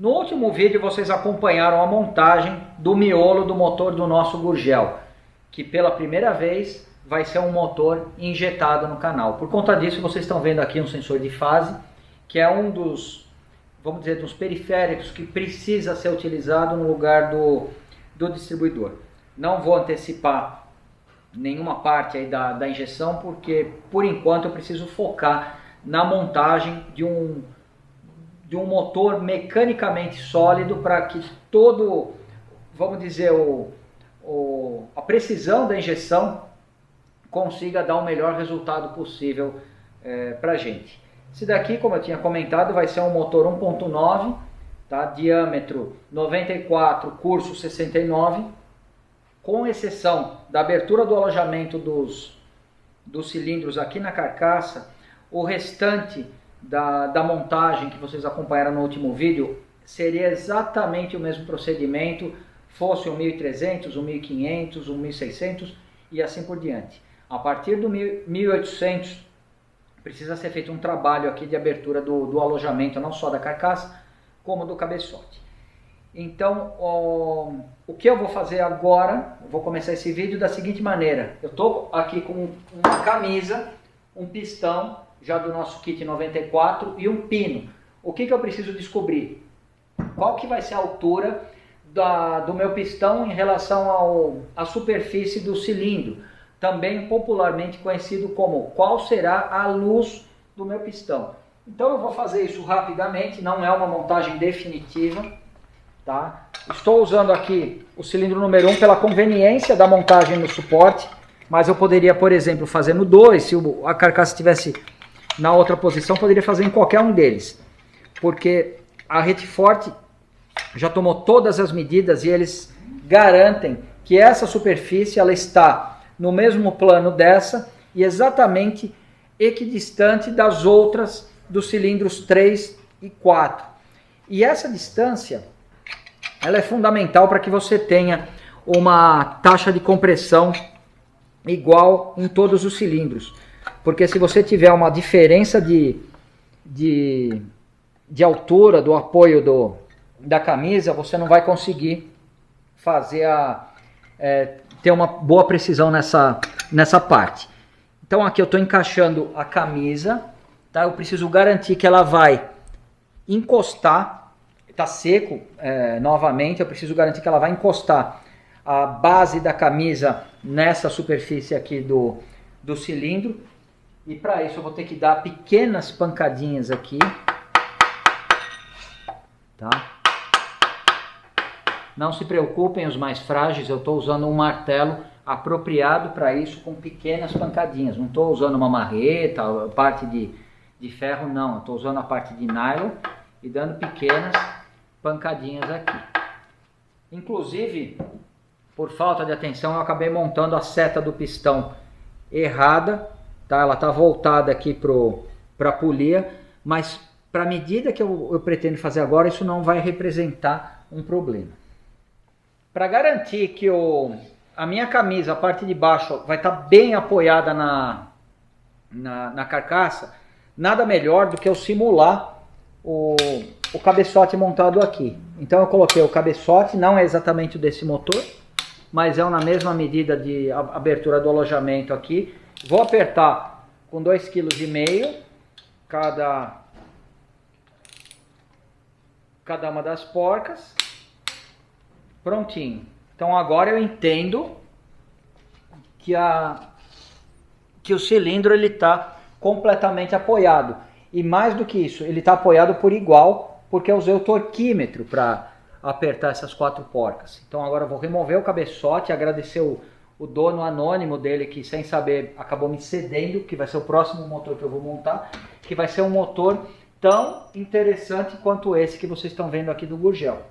No último vídeo vocês acompanharam a montagem do miolo do motor do nosso Gurgel, que pela primeira vez vai ser um motor injetado no canal. Por conta disso vocês estão vendo aqui um sensor de fase, que é um dos, vamos dizer, dos periféricos que precisa ser utilizado no lugar do distribuidor. Não vou antecipar nenhuma parte aí da injeção, porque por enquanto eu preciso focar na montagem de um motor mecanicamente sólido, para que todo, vamos dizer, a precisão da injeção consiga dar o melhor resultado possível para a gente. Esse daqui, como eu tinha comentado, vai ser um motor 1.9, tá? Diâmetro 94, curso 69, com exceção da abertura do alojamento dos cilindros aqui na carcaça. O restante da montagem que vocês acompanharam no último vídeo seria exatamente o mesmo procedimento, fosse um 1300, um 1500, um 1600 e assim por diante. A partir do 1800 precisa ser feito um trabalho aqui de abertura do alojamento, não só da carcaça, como do cabeçote. Então, o que eu vou fazer agora, eu vou começar esse vídeo da seguinte maneira. Eu estou aqui com uma camisa, um pistão, já do nosso kit 94, e um pino. O que eu preciso descobrir? Qual que vai ser a altura do meu pistão em relação à superfície do cilindro, também popularmente conhecido como qual será a luz do meu pistão. Então eu vou fazer isso rapidamente, não é uma montagem definitiva, tá? Estou usando aqui o cilindro número 1 pela conveniência da montagem no suporte, mas eu poderia, por exemplo, fazer no 2, se a carcaça estivesse na outra posição, poderia fazer em qualquer um deles, porque a Retforte já tomou todas as medidas e eles garantem que essa superfície ela está no mesmo plano dessa e exatamente equidistante das outras dos cilindros 3 e 4. E essa distância ela é fundamental para que você tenha uma taxa de compressão igual em todos os cilindros. Porque se você tiver uma diferença de altura do apoio da camisa, você não vai conseguir fazer ter uma boa precisão nessa parte. Então aqui eu estou encaixando a camisa, tá? Eu preciso garantir que ela vai encostar, está seco novamente, eu preciso garantir que ela vai encostar a base da camisa nessa superfície aqui do cilindro. E para isso eu vou ter que dar pequenas pancadinhas aqui, tá? Não se preocupem os mais frágeis, eu estou usando um martelo apropriado para isso, com pequenas pancadinhas. Não estou usando uma marreta, parte de ferro, não. Estou usando a parte de nylon e dando pequenas pancadinhas aqui. Inclusive, por falta de atenção, eu acabei montando a seta do pistão errada. Tá? Ela está voltada aqui para a polia, mas para a medida que eu pretendo fazer agora, isso não vai representar um problema. Para garantir que a minha camisa, a parte de baixo, vai estar bem apoiada na carcaça, nada melhor do que eu simular o cabeçote montado aqui. Então eu coloquei o cabeçote, não é exatamente o desse motor, mas é na mesma medida de abertura do alojamento aqui. Vou apertar com 2,5 kg cada uma das porcas. Prontinho. Então agora eu entendo que o cilindro ele está completamente apoiado. E mais do que isso, ele está apoiado por igual, porque eu usei o torquímetro para apertar essas 4 porcas. Então agora eu vou remover o cabeçote, agradecer o dono anônimo dele, que sem saber acabou me cedendo, que vai ser o próximo motor que eu vou montar, que vai ser um motor tão interessante quanto esse que vocês estão vendo aqui do Gurgel.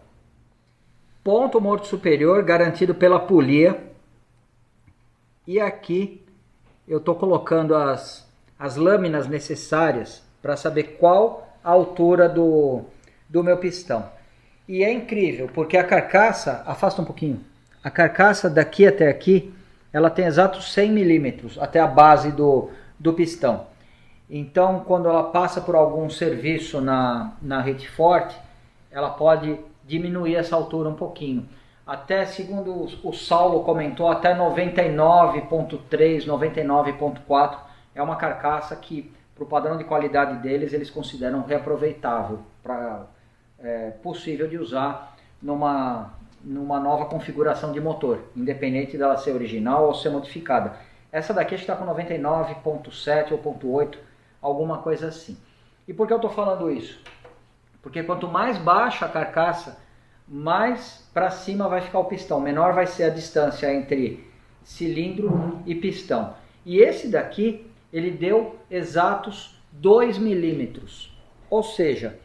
Ponto morto superior garantido pela polia. E aqui eu estou colocando as lâminas necessárias para saber qual a altura do meu pistão. E é incrível, porque a carcaça, afasta um pouquinho, a carcaça daqui até aqui, ela tem exatos 100 milímetros até a base do pistão. Então, quando ela passa por algum serviço na Retforte, ela pode diminuir essa altura um pouquinho. Até, segundo o Saulo comentou, até 99.3, 99.4 é uma carcaça que, para o padrão de qualidade deles, eles consideram reaproveitável, possível de usar numa nova configuração de motor, independente dela ser original ou ser modificada. Essa daqui acho que está com 99.7 ou 0.8, alguma coisa assim. E por que eu estou falando isso? Porque quanto mais baixa a carcaça, mais para cima vai ficar o pistão, menor vai ser a distância entre cilindro e pistão. E esse daqui, ele deu exatos 2 milímetros. Ou seja,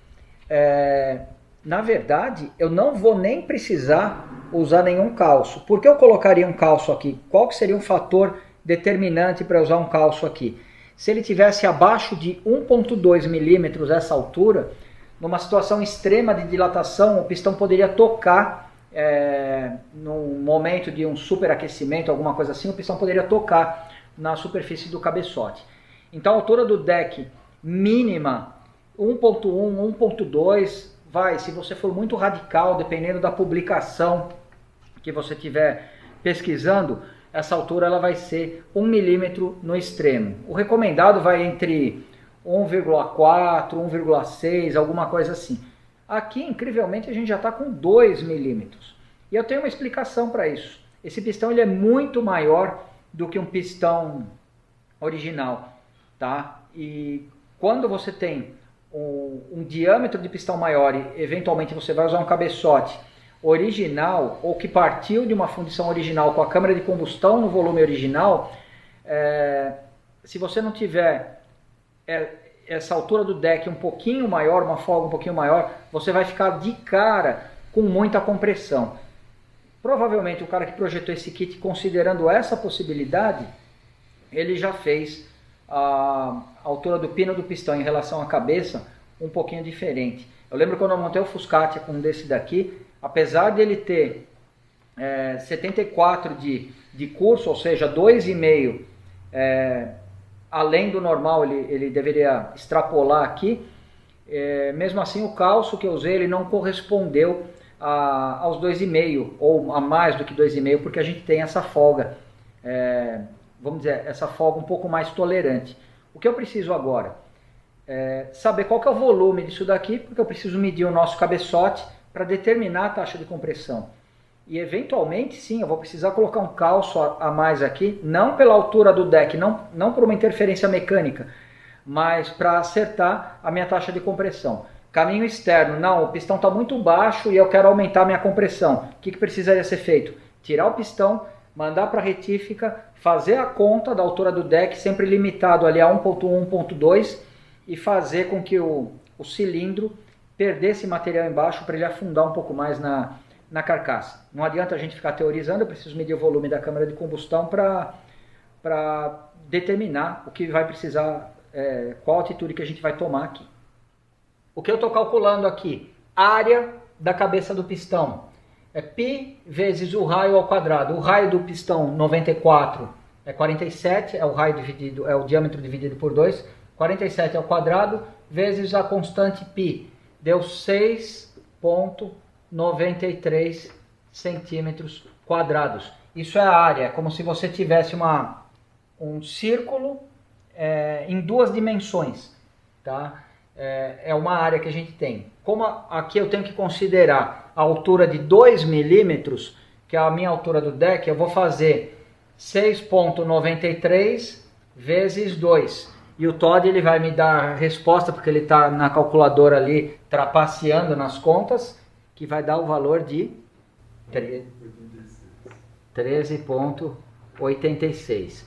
na verdade, eu não vou nem precisar usar nenhum calço. Por que eu colocaria um calço aqui? Qual que seria um fator determinante para usar um calço aqui? Se ele tivesse abaixo de 1.2 milímetros essa altura, numa situação extrema de dilatação, o pistão poderia tocar, no momento de um superaquecimento, alguma coisa assim, o pistão poderia tocar na superfície do cabeçote. Então a altura do deck mínima 1.1, 1.2, se você for muito radical, dependendo da publicação que você estiver pesquisando, essa altura ela vai ser 1 milímetro no extremo. O recomendado vai entre 1,4, 1,6, alguma coisa assim. Aqui, incrivelmente, a gente já está com 2 milímetros. E eu tenho uma explicação para isso. Esse pistão ele é muito maior do que um pistão original, tá? E quando você tem um diâmetro de pistão maior e eventualmente você vai usar um cabeçote original ou que partiu de uma fundição original com a câmara de combustão no volume original, se você não tiver essa altura do deck um pouquinho maior, uma folga um pouquinho maior, você vai ficar de cara com muita compressão. Provavelmente o cara que projetou esse kit, considerando essa possibilidade, ele já fez a altura do pino do pistão em relação à cabeça um pouquinho diferente. Eu lembro quando eu montei o Fuscatia com um desse daqui, apesar de ele ter 74 de curso, ou seja, 2,5 além do normal, ele deveria extrapolar aqui, mesmo assim o calço que eu usei ele não correspondeu aos 2,5 ou a mais do que 2,5, porque a gente tem essa folga, vamos dizer, essa folga um pouco mais tolerante. O que eu preciso agora? Saber qual que é o volume disso daqui, porque eu preciso medir o nosso cabeçote para determinar a taxa de compressão. E eventualmente, sim, eu vou precisar colocar um calço a mais aqui, não pela altura do deck, não por uma interferência mecânica, mas para acertar a minha taxa de compressão. Caminho externo, não, o pistão está muito baixo e eu quero aumentar a minha compressão. O que precisaria ser feito? Tirar o pistão, mandar para a retífica, fazer a conta da altura do deck, sempre limitado ali a 1.1, 1.2, e fazer com que o cilindro perdesse material embaixo para ele afundar um pouco mais na carcaça. Não adianta a gente ficar teorizando, eu preciso medir o volume da câmara de combustão para determinar o que vai precisar, qual altitude que a gente vai tomar aqui. O que eu estou calculando aqui? Área da cabeça do pistão. Π vezes o raio ao quadrado. O raio do pistão 94 é 47, é o raio dividido, é o diâmetro dividido por 2. 47 ao quadrado vezes a constante π. Deu 6,93 centímetros quadrados. Isso é a área, é como se você tivesse um círculo em duas dimensões, tá? É uma área que a gente tem. Como aqui eu tenho que considerar a altura de 2 milímetros, que é a minha altura do deck, eu vou fazer 6,93 vezes 2. E o Todd ele vai me dar a resposta, porque ele está na calculadora ali, trapaceando nas contas, que vai dar o valor de 13,86.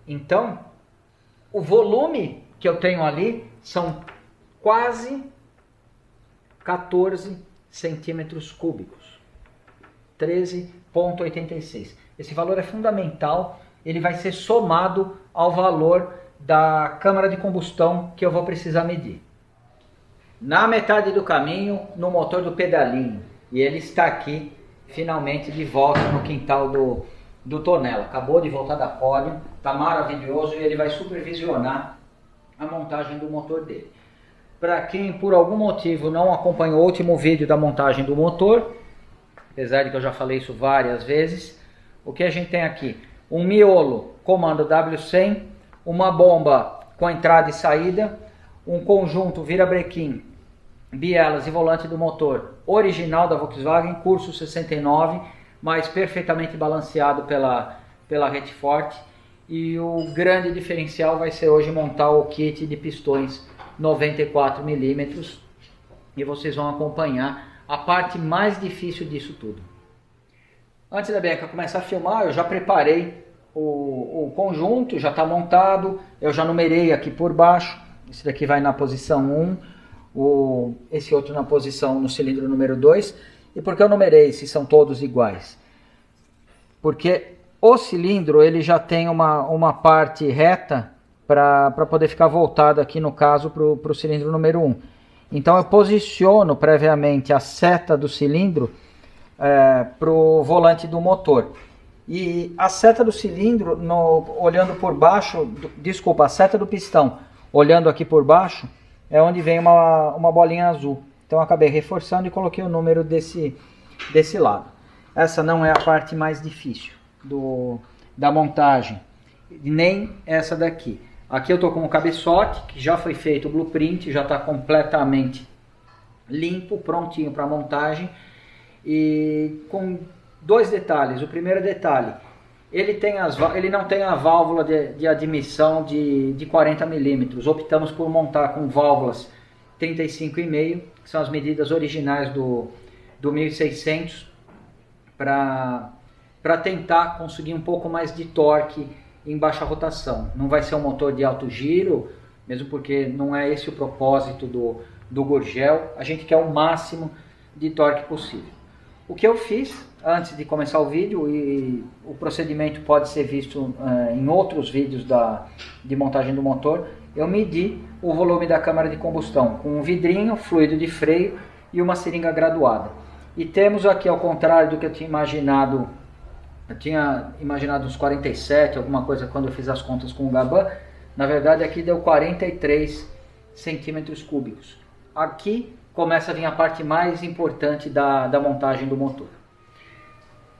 Então, o volume que eu tenho ali são quase 14 centímetros cúbicos. 13,86. Esse valor é fundamental, ele vai ser somado ao valor da câmara de combustão que eu vou precisar medir. Na metade do caminho, no motor do pedalinho. E ele está aqui, finalmente, de volta no quintal do Tonela. Acabou de voltar da pódio, está maravilhoso e ele vai supervisionar a montagem do motor dele. para quem por algum motivo não acompanhou o último vídeo da montagem do motor, apesar de que eu já falei isso várias vezes, o que a gente tem aqui? Um miolo comando W100, uma bomba com entrada e saída, um conjunto virabrequim, bielas e volante do motor original da Volkswagen, curso 69, mas perfeitamente balanceado pela rete forte. E o grande diferencial vai ser hoje montar o kit de pistões 94 mm e vocês vão acompanhar a parte mais difícil disso tudo. Antes da Bianca começar a filmar, eu já preparei o conjunto, já está montado, eu já numerei aqui por baixo. Esse daqui vai na posição 1, esse outro na posição no cilindro número 2. E por que eu numerei se são todos iguais? Porque o cilindro ele já tem uma parte reta para poder ficar voltado aqui no caso para o cilindro número 1. Então eu posiciono previamente a seta do cilindro para o volante do motor. E a seta do cilindro, olhando por baixo, a seta do pistão, olhando aqui por baixo, é onde vem uma bolinha azul. Então eu acabei reforçando e coloquei o número desse lado. Essa não é a parte mais difícil da montagem, nem essa daqui. Aqui eu estou com o cabeçote, que já foi feito o blueprint, já está completamente limpo, prontinho para montagem. E com dois detalhes. O primeiro detalhe, ele não tem a válvula de admissão de 40 mm. Optamos por montar com válvulas 35,5, que são as medidas originais do 1600, para tentar conseguir um pouco mais de torque em baixa rotação. Não vai ser um motor de alto giro, mesmo porque não é esse o propósito do Gurgel. A gente quer o máximo de torque possível. O que eu fiz antes de começar o vídeo, e o procedimento pode ser visto em outros vídeos de montagem do motor, eu medi o volume da câmara de combustão com um vidrinho, fluido de freio e uma seringa graduada. E temos aqui, ao contrário do que eu tinha imaginado uns 47, alguma coisa, quando eu fiz as contas com o Gaban, na verdade aqui deu 43 centímetros cúbicos. Aqui começa a vir a parte mais importante da montagem do motor.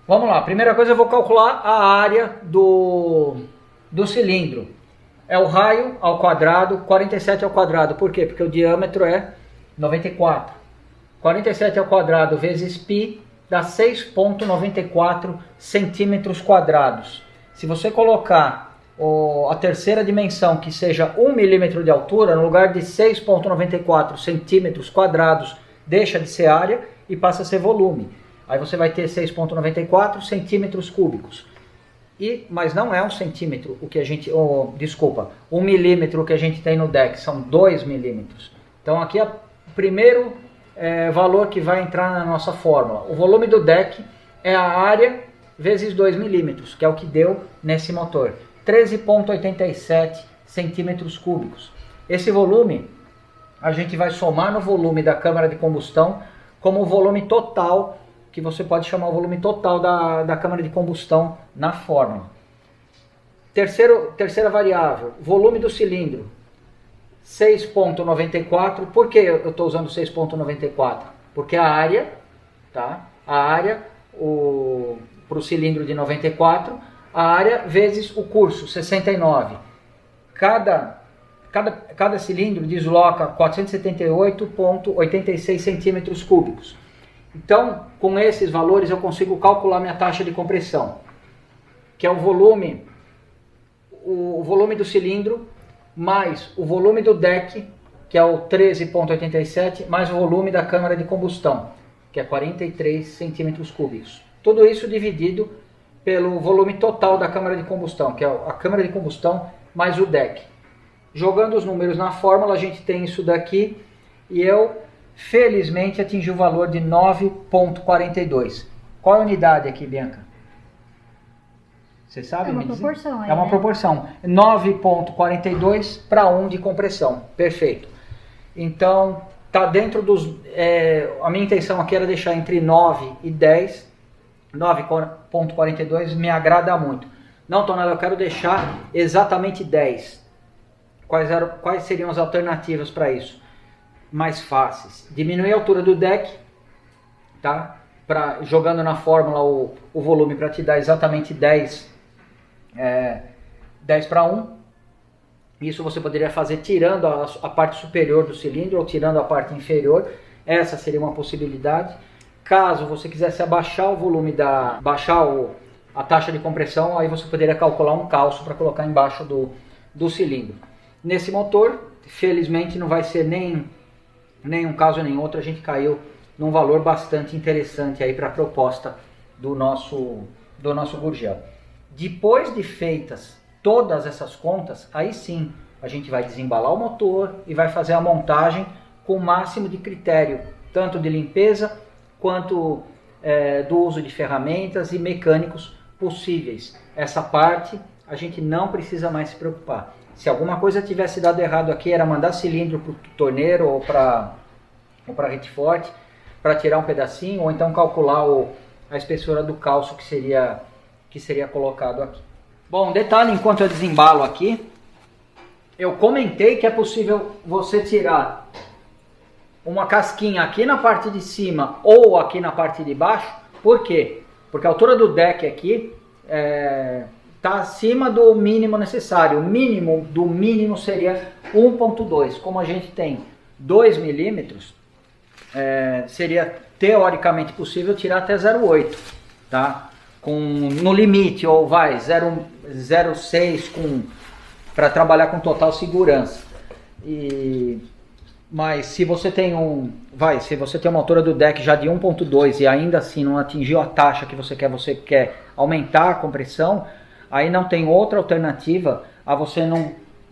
Vamos lá, primeira coisa eu vou calcular a área do cilindro. É o raio ao quadrado, 47 ao quadrado. Por quê? Porque o diâmetro é 94. 47 ao quadrado vezes π dá 6,94 centímetros quadrados. Se você colocar a terceira dimensão, que seja 1 milímetro de altura, no lugar de 6,94 centímetros quadrados, deixa de ser área e passa a ser volume. Aí você vai ter 6,94 centímetros cúbicos. Mas não é 1 centímetro o que a gente... desculpa, 1 milímetro o que a gente tem no deck, são 2 milímetros. Então aqui é o primeiro valor que vai entrar na nossa fórmula. O volume do deck é a área vezes 2 milímetros, que é o que deu nesse motor. 13,87 centímetros cúbicos. Esse volume a gente vai somar no volume da câmara de combustão como o volume total, que você pode chamar o volume total da câmara de combustão na fórmula. Terceira variável, volume do cilindro, 6,94. Por que eu estou usando 6,94? Porque a área, tá? A área para o cilindro de 94, a área vezes o curso, 69. Cada cilindro desloca 478,86 centímetros cúbicos. Então, com esses valores eu consigo calcular minha taxa de compressão, que é o volume do cilindro mais o volume do deck, que é o 13,87, mais o volume da câmara de combustão, que é 43 centímetros cúbicos. Tudo isso dividido pelo volume total da câmara de combustão, que é a câmara de combustão mais o deck. Jogando os números na fórmula, a gente tem isso daqui, e eu felizmente atingi o valor de 9,42. Qual é a unidade aqui, Bianca? Você sabe? É uma proporção. É uma proporção. 9,42 para 1 de compressão. Perfeito. Então, tá dentro dos... a minha intenção aqui era deixar entre 9 e 10. 9,42 me agrada muito. Não, Tonela, eu quero deixar exatamente 10. Quais seriam as alternativas para isso? mais fáceis. Diminuir a altura do deck, tá? Jogando na fórmula o volume para te dar exatamente 10 para 1. Isso você poderia fazer tirando a parte superior do cilindro ou tirando a parte inferior. Essa seria uma possibilidade. Caso você quisesse abaixar o volume, a taxa de compressão, aí você poderia calcular um calço para colocar embaixo do cilindro. Nesse motor, felizmente não vai ser nem um caso nem outro, a gente caiu num valor bastante interessante aí para a proposta do nosso Gurgel. Depois de feitas todas essas contas, aí sim a gente vai desembalar o motor e vai fazer a montagem com o máximo de critério, tanto de limpeza quanto do uso de ferramentas e mecânicos possíveis. Essa parte a gente não precisa mais se preocupar. Se alguma coisa tivesse dado errado aqui, era mandar cilindro para o torneiro ou para rete forte para tirar um pedacinho, ou então calcular a espessura do calço que seria colocado aqui. Bom, detalhe, enquanto eu desembalo aqui, eu comentei que é possível você tirar uma casquinha aqui na parte de cima ou aqui na parte de baixo. Por quê? Porque a altura do deck aqui está acima do mínimo necessário. O mínimo do mínimo seria 1.2. Como a gente tem 2 milímetros, seria teoricamente possível tirar até 0,8, tá? No limite, ou 0,6 para trabalhar com total segurança. Mas se você tem uma altura do deck já de 1.2 e ainda assim não atingiu a taxa que você quer aumentar a compressão, aí não tem outra alternativa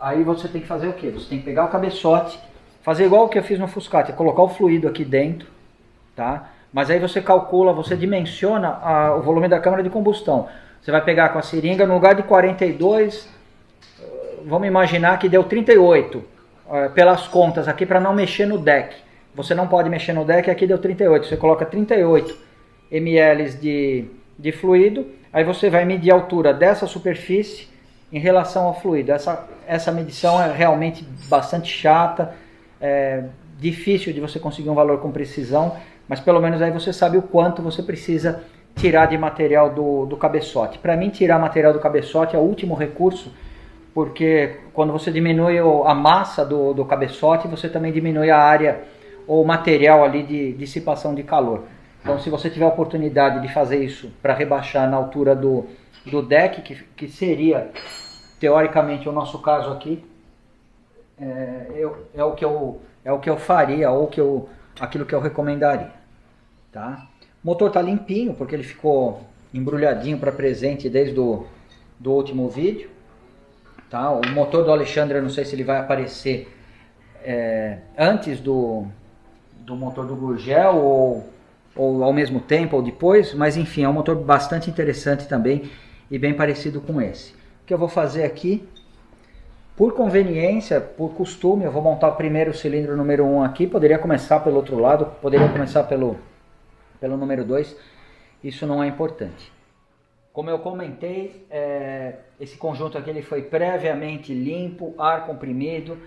aí você tem que fazer o quê? Você tem que pegar o cabeçote, fazer igual o que eu fiz no Fuscati, colocar o fluido aqui dentro, tá? Mas aí você calcula, você dimensiona o volume da câmara de combustão. Você vai pegar com a seringa, no lugar de 42, vamos imaginar que deu 38, pelas contas aqui, para não mexer no deck. Você não pode mexer no deck, aqui deu 38. Você coloca 38 ml de fluido, aí você vai medir a altura dessa superfície em relação ao fluido. Essa medição é realmente bastante chata, difícil de você conseguir um valor com precisão, mas pelo menos aí você sabe o quanto você precisa tirar de material do cabeçote. Para mim, tirar material do cabeçote é o último recurso, porque quando você diminui a massa do cabeçote, você também diminui a área ou material ali de dissipação de calor. Então, se você tiver a oportunidade de fazer isso para rebaixar na altura do deck, que seria teoricamente o nosso caso aqui, é o que eu faria, ou aquilo que eu recomendaria, tá? O motor está limpinho, porque ele ficou embrulhadinho para presente desde do último vídeo, tá? O motor do Alexandre, eu não sei se ele vai aparecer antes do motor do Gurgel, ou ao mesmo tempo, ou depois, mas enfim, é um motor bastante interessante também, e bem parecido com esse. O que eu vou fazer aqui, por conveniência, por costume, eu vou montar primeiro o cilindro número 1 aqui. Poderia começar pelo outro lado, poderia começar pelo número 2, isso não é importante. Como eu comentei, esse conjunto aqui ele foi previamente limpo, ar comprimido,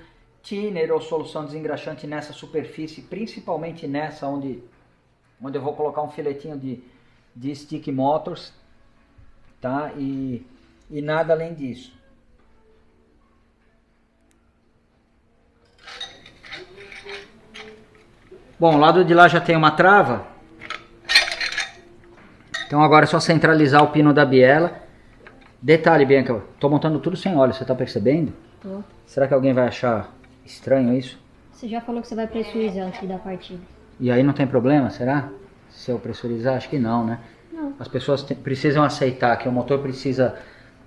thinner ou solução desengraxante nessa superfície, principalmente nessa onde eu vou colocar um filetinho de stick motors, tá? E nada além disso. Bom, o lado de lá já tem uma trava, então agora é só centralizar o pino da biela. Detalhe, Bianca, eu tô montando tudo sem óleo, você tá percebendo? Tô. Será que alguém vai achar estranho isso? Você já falou que você vai pressurizar antes da partida. E aí não tem problema, será? Se eu pressurizar, acho que não, né? Não. As pessoas precisam aceitar que o motor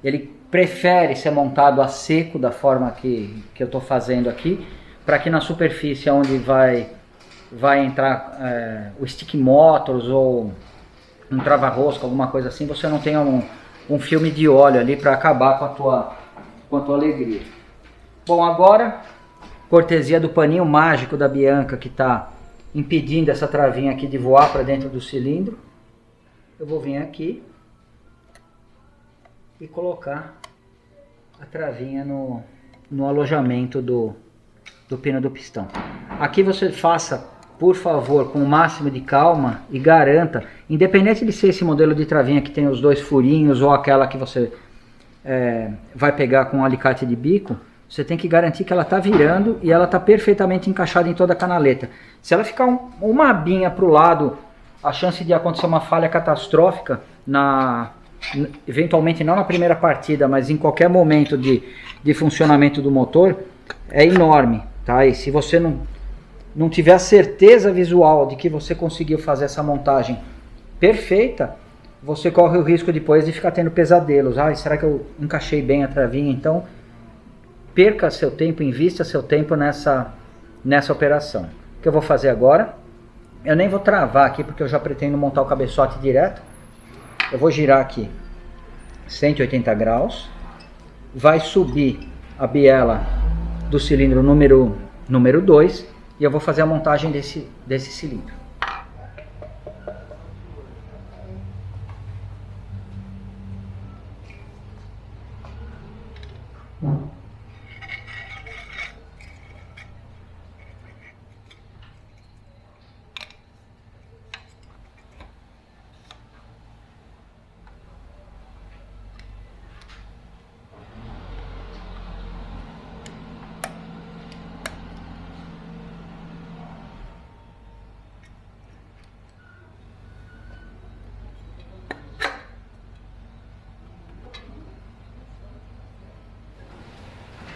ele prefere ser montado a seco da forma que eu tô fazendo aqui, para que na superfície onde vai entrar o stick motors ou um trava-rosca, alguma coisa assim, você não tenha um filme de óleo ali para acabar com a tua alegria. Bom, agora, cortesia do paninho mágico da Bianca, que está impedindo essa travinha aqui de voar para dentro do cilindro, eu vou vir aqui e colocar a travinha no alojamento do pino do pistão. Aqui você faça, por favor, com o máximo de calma e garanta, independente de ser esse modelo de travinha que tem os 2 furinhos ou aquela que você vai pegar com um alicate de bico, você tem que garantir que ela está virando e ela está perfeitamente encaixada em toda a canaleta. Se ela ficar uma abinha para o lado, a chance de acontecer uma falha catastrófica, eventualmente não na primeira partida, mas em qualquer momento de funcionamento do motor, é enorme. Tá? E se você não tiver a certeza visual de que você conseguiu fazer essa montagem perfeita, você corre o risco depois de ficar tendo pesadelos. Será que eu encaixei bem a travinha? Então, perca seu tempo, invista seu tempo nessa operação. O que eu vou fazer agora, eu nem vou travar aqui porque eu já pretendo montar o cabeçote direto. Eu vou girar aqui 180 graus, vai subir a biela do cilindro número 2 e eu vou fazer a montagem desse cilindro.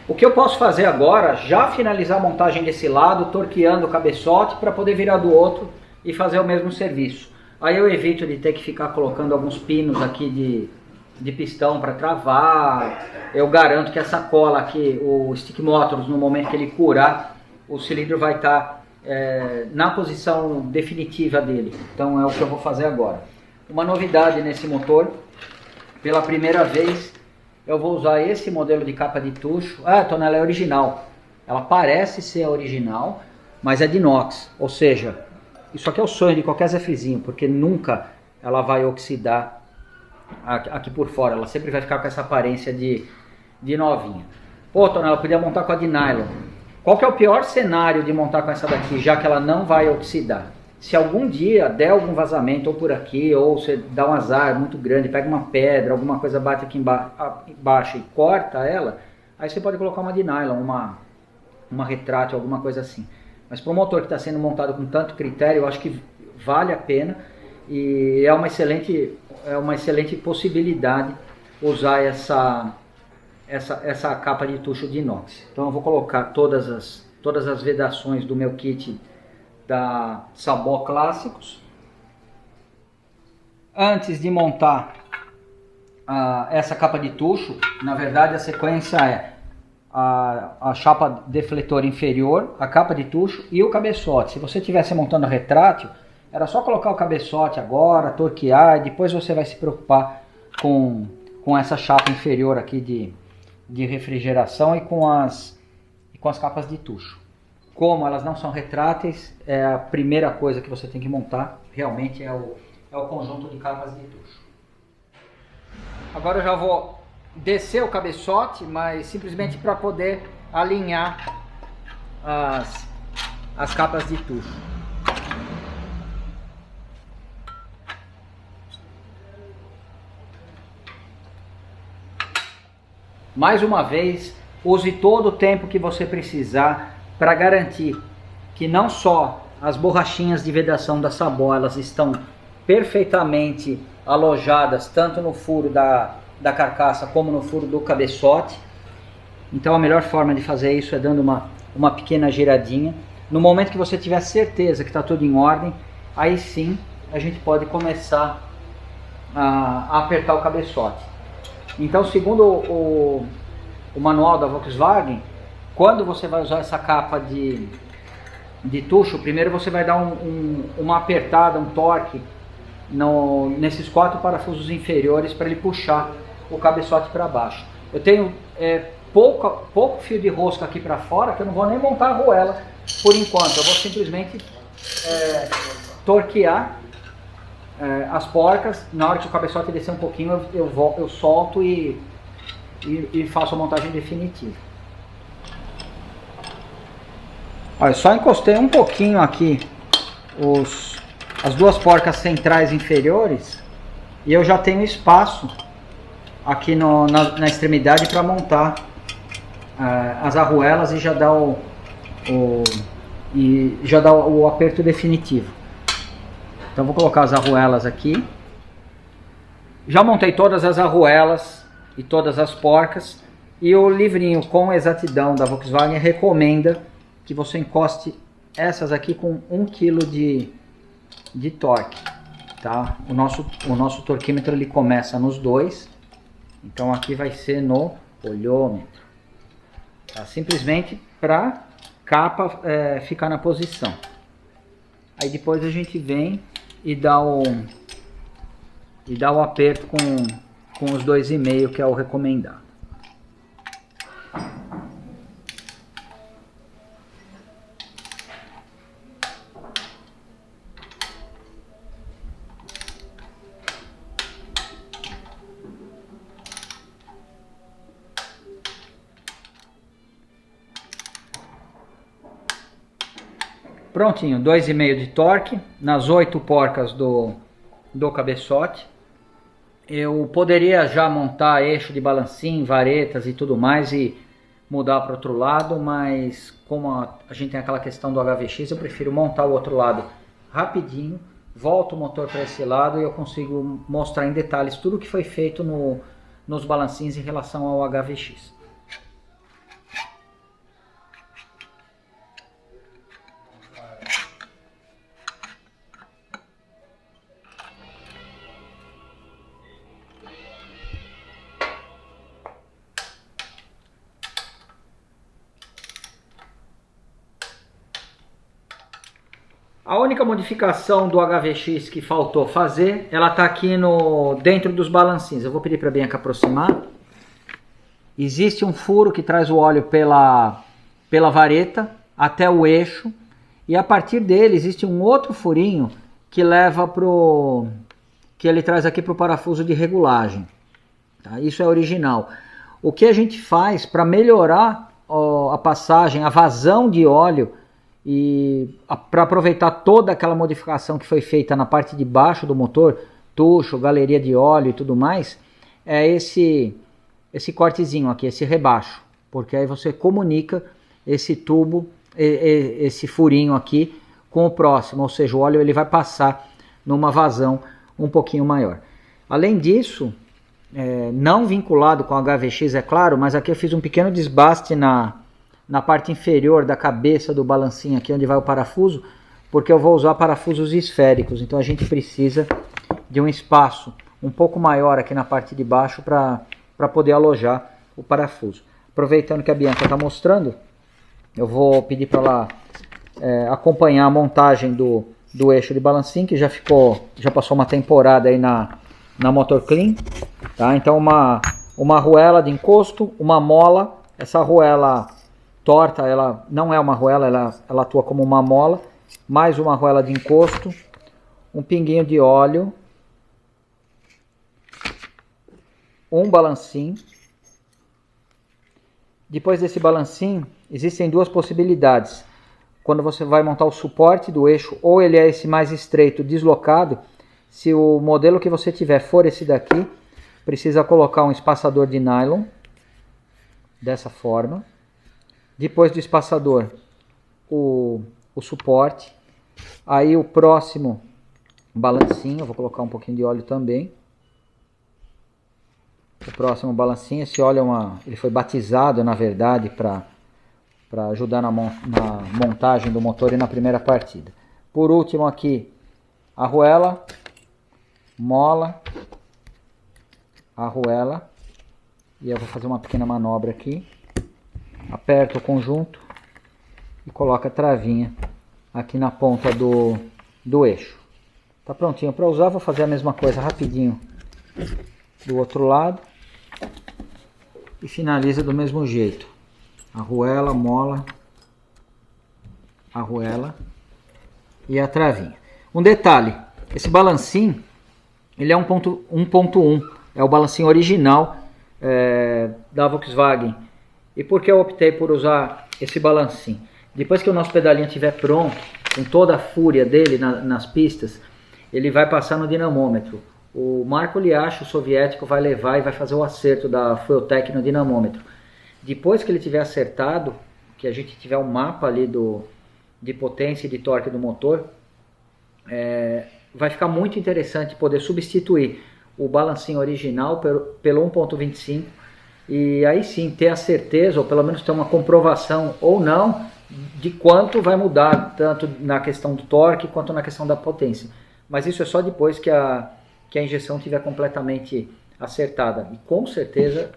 O que eu posso fazer agora, já finalizar a montagem desse lado, torqueando o cabeçote para poder virar do outro e fazer o mesmo serviço. Aí eu evito de ter que ficar colocando alguns pinos aqui de pistão para travar. Eu garanto que essa cola aqui, o Stick Motors, no momento que ele curar, o cilindro vai estar na posição definitiva dele. Então é o que eu vou fazer agora. Uma novidade nesse motor, pela primeira vez, eu vou usar esse modelo de capa de tucho. Então ela é original. Ela parece ser original, mas é de inox. Ou seja, isso aqui é o sonho de qualquer Zefrizinho, porque nunca ela vai oxidar aqui por fora. Ela sempre vai ficar com essa aparência de novinha. Pô, Tonela, podia montar com a de nylon. Qual que é o pior cenário de montar com essa daqui, já que ela não vai oxidar? Se algum dia der algum vazamento, ou por aqui, ou você dá um azar muito grande, pega uma pedra, alguma coisa bate aqui embaixo e corta ela, aí você pode colocar uma de nylon, uma retrátil, alguma coisa assim. Mas para um motor que está sendo montado com tanto critério, eu acho que vale a pena e é uma excelente possibilidade usar essa capa de tucho de inox. Então eu vou colocar todas as vedações do meu kit da Sabó Clássicos. Antes de montar essa capa de tucho, na verdade a sequência é a chapa defletor inferior, a capa de tucho e o cabeçote. Se você estivesse montando retrátil, era só colocar o cabeçote agora, torquear, e depois você vai se preocupar com essa chapa inferior aqui de refrigeração e com as capas de tucho. Como elas não são retráteis, a primeira coisa que você tem que montar realmente é o conjunto de capas de tucho. Agora eu já vou descer o cabeçote, mas simplesmente para poder alinhar as capas de tucho. Mais uma vez, use todo o tempo que você precisar para garantir que não só as borrachinhas de vedação da Sabó elas estão perfeitamente alojadas tanto no furo da carcaça como no furo do cabeçote. Então a melhor forma de fazer isso é dando uma pequena giradinha. No momento que você tiver certeza que está tudo em ordem, aí sim a gente pode começar a apertar o cabeçote. Então, segundo o manual da Volkswagen, quando você vai usar essa capa de tucho, primeiro você vai dar uma apertada, um torque nesses 4 parafusos inferiores para ele puxar o cabeçote para baixo. Eu tenho pouco fio de rosca aqui para fora, que eu não vou nem montar a arruela por enquanto. Eu vou simplesmente torquear as porcas. Na hora que o cabeçote descer um pouquinho, eu solto e faço a montagem definitiva. Olha, eu só encostei um pouquinho aqui as duas porcas centrais inferiores e eu já tenho espaço aqui na extremidade para montar as arruelas e já dar o aperto definitivo. Então vou colocar as arruelas aqui. Já montei todas as arruelas e todas as porcas, e o livrinho com exatidão da Volkswagen recomenda que você encoste essas aqui com 1 kg de torque, tá? O nosso torquímetro ele começa nos 2, então aqui vai ser no olhômetro, tá? Simplesmente para capa ficar na posição. Aí depois a gente vem e dá o aperto com os 2,5, que é o recomendado. Prontinho, 2,5 de torque nas 8 porcas do cabeçote. Eu poderia já montar eixo de balancim, varetas e tudo mais e mudar para o outro lado, mas como a gente tem aquela questão do HVX, eu prefiro montar o outro lado rapidinho, volto o motor para esse lado e eu consigo mostrar em detalhes tudo que foi feito nos balancins em relação ao HVX. A única modificação do HVX que faltou fazer, ela está aqui dentro dos balancins. Eu vou pedir para a Bianca aproximar. Existe um furo que traz o óleo pela vareta até o eixo. E a partir dele existe um outro furinho que leva que ele traz aqui para o parafuso de regulagem. Tá? Isso é original. O que a gente faz para melhorar a passagem, a vazão de óleo, e para aproveitar toda aquela modificação que foi feita na parte de baixo do motor, tucho, galeria de óleo e tudo mais, é esse cortezinho aqui, esse rebaixo, porque aí você comunica esse tubo, esse furinho aqui com o próximo, ou seja, o óleo ele vai passar numa vazão um pouquinho maior. Além disso, não vinculado com a HVX, é claro, mas aqui eu fiz um pequeno desbaste na parte inferior da cabeça do balancinho aqui onde vai o parafuso, porque eu vou usar parafusos esféricos, então a gente precisa de um espaço um pouco maior aqui na parte de baixo para poder alojar o parafuso. Aproveitando que a Bianca está mostrando, eu vou pedir para ela acompanhar a montagem do eixo de balancinho, que já passou uma temporada aí na Motor Clean, tá? Então uma arruela de encosto, uma mola, essa arruela torta, ela não é uma arruela, ela atua como uma mola, mais uma arruela de encosto, um pinguinho de óleo, um balancim. Depois desse balancim, existem duas possibilidades. Quando você vai montar o suporte do eixo, ou ele é esse mais estreito, deslocado, se o modelo que você tiver for esse daqui, precisa colocar um espaçador de nylon, dessa forma. Depois do espaçador, o suporte. Aí o próximo balancinho, eu vou colocar um pouquinho de óleo também. O próximo balancinho, esse óleo ele foi batizado, na verdade, para ajudar na montagem do motor e na primeira partida. Por último aqui, arruela, mola, arruela. E eu vou fazer uma pequena manobra aqui. Aperta o conjunto e coloca a travinha aqui na ponta do eixo. Tá prontinho para usar, vou fazer a mesma coisa rapidinho do outro lado. E finaliza do mesmo jeito. Arruela, mola, arruela e a travinha. Um detalhe, esse balancinho, ele é 1.1, é o balancinho original da Volkswagen. E por que eu optei por usar esse balancinho? Depois que o nosso pedalinho estiver pronto, com toda a fúria dele nas pistas, ele vai passar no dinamômetro. O Marco Liacho, o soviético, vai levar e vai fazer o acerto da Fueltech no dinamômetro. Depois que ele tiver acertado, que a gente tiver um mapa ali de potência e de torque do motor, vai ficar muito interessante poder substituir o balancinho original pelo 1.25 e aí sim ter a certeza, ou pelo menos ter uma comprovação ou não, de quanto vai mudar, tanto na questão do torque quanto na questão da potência. Mas isso é só depois que a injeção estiver completamente acertada. E com certeza,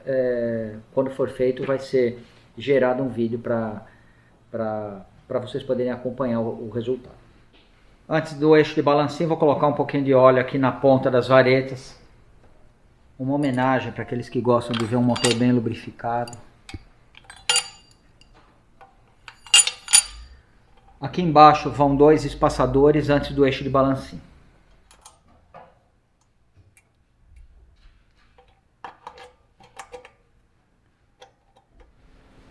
quando for feito, vai ser gerado um vídeo para vocês poderem acompanhar o resultado. Antes do eixo de balancinho, vou colocar um pouquinho de óleo aqui na ponta das varetas. Uma homenagem para aqueles que gostam de ver um motor bem lubrificado. Aqui embaixo vão 2 espaçadores antes do eixo de balancinho.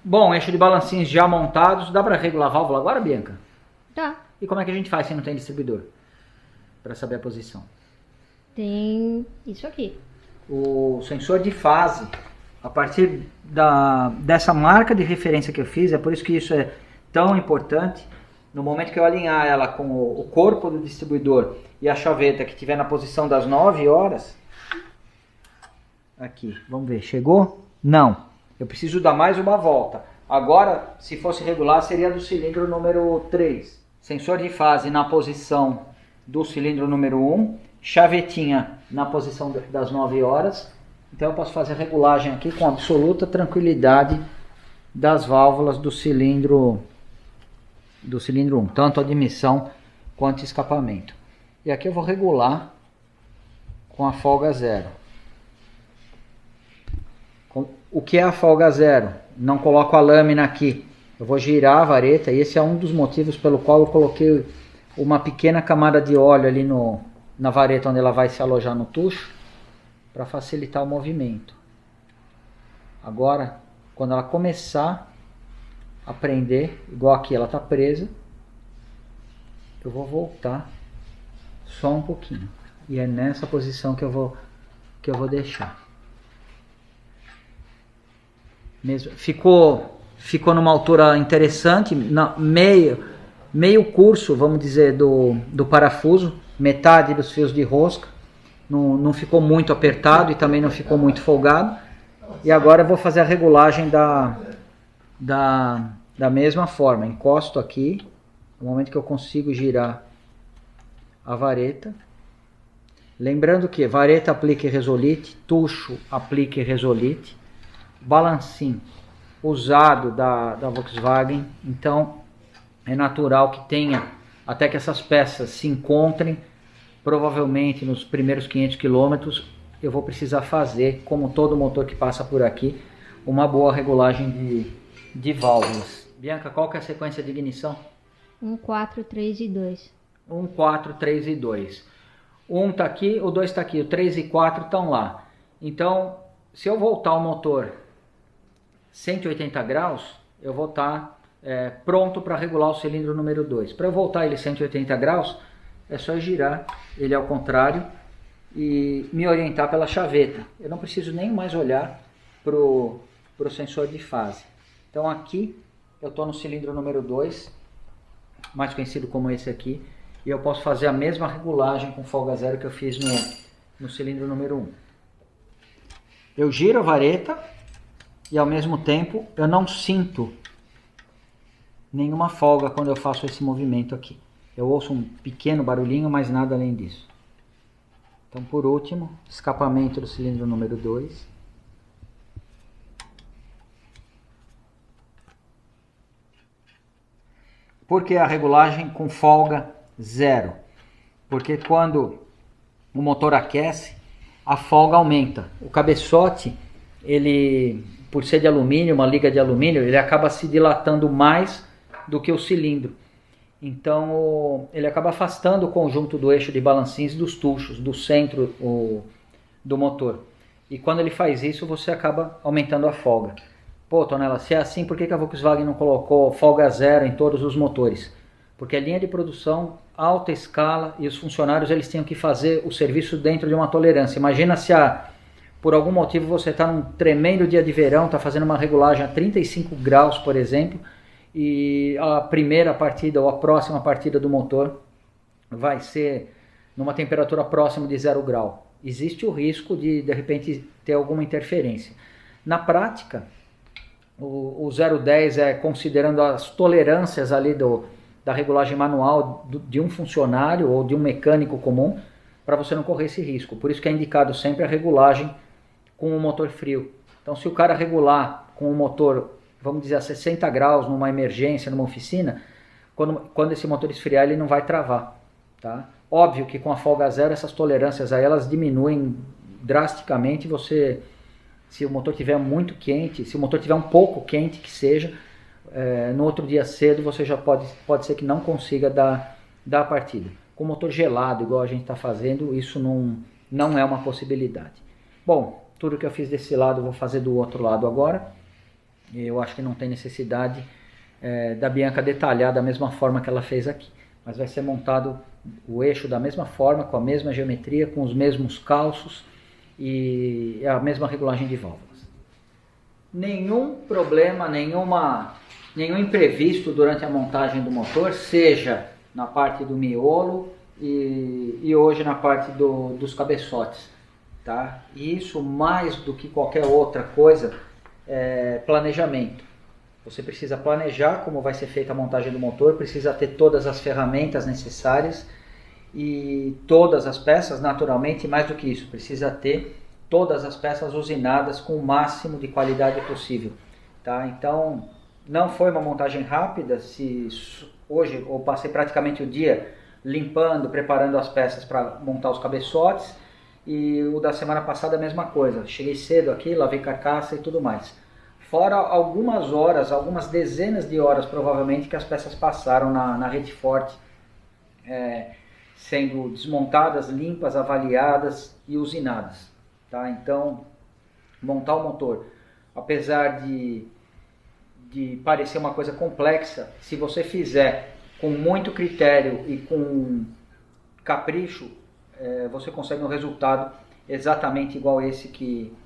Bom, eixo de balancinhos já montados. Dá para regular a válvula agora, Bianca? Tá. E como é que a gente faz se não tem distribuidor? Para saber a posição. Tem isso aqui. O sensor de fase, a partir dessa marca de referência que eu fiz, é por isso que isso é tão importante. No momento que eu alinhar ela com o corpo do distribuidor e a chaveta que estiver na posição das 9 horas, aqui, vamos ver, chegou? Não, eu preciso dar mais uma volta. Agora, se fosse regular, seria do cilindro número 3. Sensor de fase na posição do cilindro número 1, chavetinha na posição das 9 horas. Então eu posso fazer a regulagem aqui com absoluta tranquilidade das válvulas do cilindro 1, tanto admissão quanto escapamento. E aqui eu vou regular com a folga zero. O que é a folga zero? Não coloco a lâmina aqui. Eu vou girar a vareta e esse é um dos motivos pelo qual eu coloquei uma pequena camada de óleo ali na vareta onde ela vai se alojar no tucho, para facilitar o movimento. Agora, quando ela começar a prender, igual aqui ela está presa, eu vou voltar só um pouquinho. E é nessa posição que eu vou deixar. Ficou numa altura interessante, meio curso, vamos dizer, do parafuso, metade dos fios de rosca, não ficou muito apertado e também não ficou muito folgado. E agora eu vou fazer a regulagem da mesma forma. Encosto aqui, no momento que eu consigo girar a vareta. Lembrando que vareta aplique resolite, tucho aplique resolite, balancinho usado da Volkswagen, então é natural que tenha, até que essas peças se encontrem, provavelmente nos primeiros 500 km, eu vou precisar fazer, como todo motor que passa por aqui, uma boa regulagem de válvulas. Bianca, qual que é a sequência de ignição? 1, 4, 3 e 2. 1, 4, 3 e 2. O 1 está aqui, o 2 está aqui, o 3 e 4 estão lá. Então, se eu voltar o motor 180 graus, eu vou estar pronto para regular o cilindro número 2. Para eu voltar ele 180 graus, é só girar ele ao contrário e me orientar pela chaveta. Eu não preciso nem mais olhar para o sensor de fase. Então aqui eu estou no cilindro número 2, mais conhecido como esse aqui, e eu posso fazer a mesma regulagem com folga zero que eu fiz no cilindro número 1. Eu giro a vareta e ao mesmo tempo eu não sinto nenhuma folga quando eu faço esse movimento aqui. Eu ouço um pequeno barulhinho, mas nada além disso. Então, por último, escapamento do cilindro número 2. Por que a regulagem com folga zero? Porque quando o motor aquece, a folga aumenta. O cabeçote, ele, por ser de alumínio, uma liga de alumínio, ele acaba se dilatando mais do que o cilindro. Então ele acaba afastando o conjunto do eixo de balancinhos dos tuchos, do centro do motor. E quando ele faz isso, você acaba aumentando a folga. Pô, Tonela, se é assim, por que a Volkswagen não colocou folga zero em todos os motores? Porque é linha de produção, alta escala, e os funcionários eles tinham que fazer o serviço dentro de uma tolerância. Imagina se por algum motivo você está num tremendo dia de verão, está fazendo uma regulagem a 35 graus, por exemplo, e a primeira partida ou a próxima partida do motor vai ser numa temperatura próxima de 0 grau. Existe o risco de repente ter alguma interferência. Na prática, o 010 é considerando as tolerâncias ali da regulagem manual de um funcionário ou de um mecânico comum, para você não correr esse risco. Por isso que é indicado sempre a regulagem com o motor frio. Então, se o cara regular com o motor, vamos dizer, a 60 graus numa emergência, numa oficina, quando esse motor esfriar, ele não vai travar. Tá? Óbvio que com a folga zero, essas tolerâncias aí, elas diminuem drasticamente. Se o motor estiver muito quente, se o motor estiver um pouco quente que seja, no outro dia cedo você já pode ser que não consiga dar a partida. Com o motor gelado, igual a gente está fazendo, isso não é uma possibilidade. Bom, tudo que eu fiz desse lado eu vou fazer do outro lado agora. Eu acho que não tem necessidade da Bianca detalhar da mesma forma que ela fez aqui. Mas vai ser montado o eixo da mesma forma, com a mesma geometria, com os mesmos calços e a mesma regulagem de válvulas. Nenhum problema, nenhum imprevisto durante a montagem do motor, seja na parte do miolo e hoje na parte dos cabeçotes. Tá? E isso, mais do que qualquer outra coisa, é planejamento. Você precisa planejar como vai ser feita a montagem do motor, precisa ter todas as ferramentas necessárias e todas as peças, naturalmente, mais do que isso, precisa ter todas as peças usinadas com o máximo de qualidade possível. Tá? Então, não foi uma montagem rápida. Hoje eu passei praticamente o dia limpando, preparando as peças para montar os cabeçotes, e o da semana passada a mesma coisa. Cheguei cedo aqui, lavei carcaça e tudo mais. Fora algumas horas, algumas dezenas de horas provavelmente que as peças passaram na rede forte, sendo desmontadas, limpas, avaliadas e usinadas. Tá? Então, montar o motor, apesar de parecer uma coisa complexa, se você fizer com muito critério e com capricho, você consegue um resultado exatamente igual esse que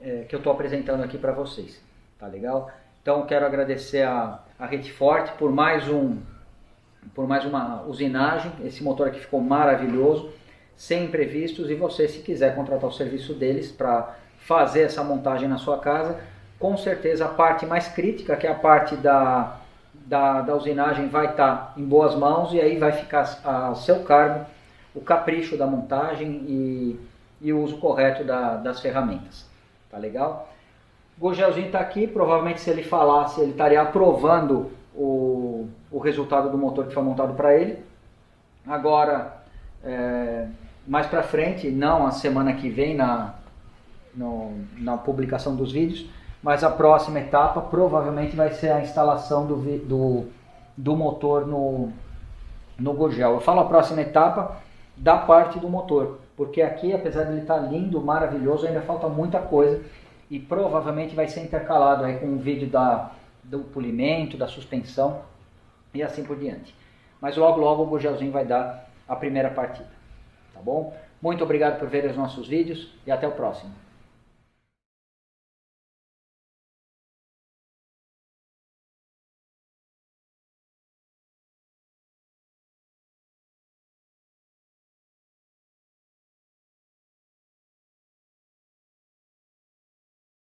eu estou apresentando aqui para vocês. Tá legal? Então, quero agradecer a Rede Forte por mais uma usinagem. Esse motor aqui ficou maravilhoso, sem imprevistos, e você, se quiser contratar o serviço deles para fazer essa montagem na sua casa, com certeza a parte mais crítica, que é a parte da usinagem, vai estar em boas mãos, e aí vai ficar a seu cargo o capricho da montagem e o uso correto das ferramentas. Tá legal? O Gurgelzinho está aqui, provavelmente se ele falasse, ele estaria aprovando o resultado do motor que foi montado para ele. Agora, mais para frente, não a semana que vem na publicação dos vídeos, mas a próxima etapa provavelmente vai ser a instalação do motor no Gurgel. Eu falo a próxima etapa da parte do motor, porque aqui, apesar de ele estar lindo, maravilhoso, ainda falta muita coisa, e provavelmente vai ser intercalado aí com um vídeo do polimento, da suspensão e assim por diante. Mas logo logo o Gurgelzinho vai dar a primeira partida, tá bom? Muito obrigado por ver os nossos vídeos e até o próximo.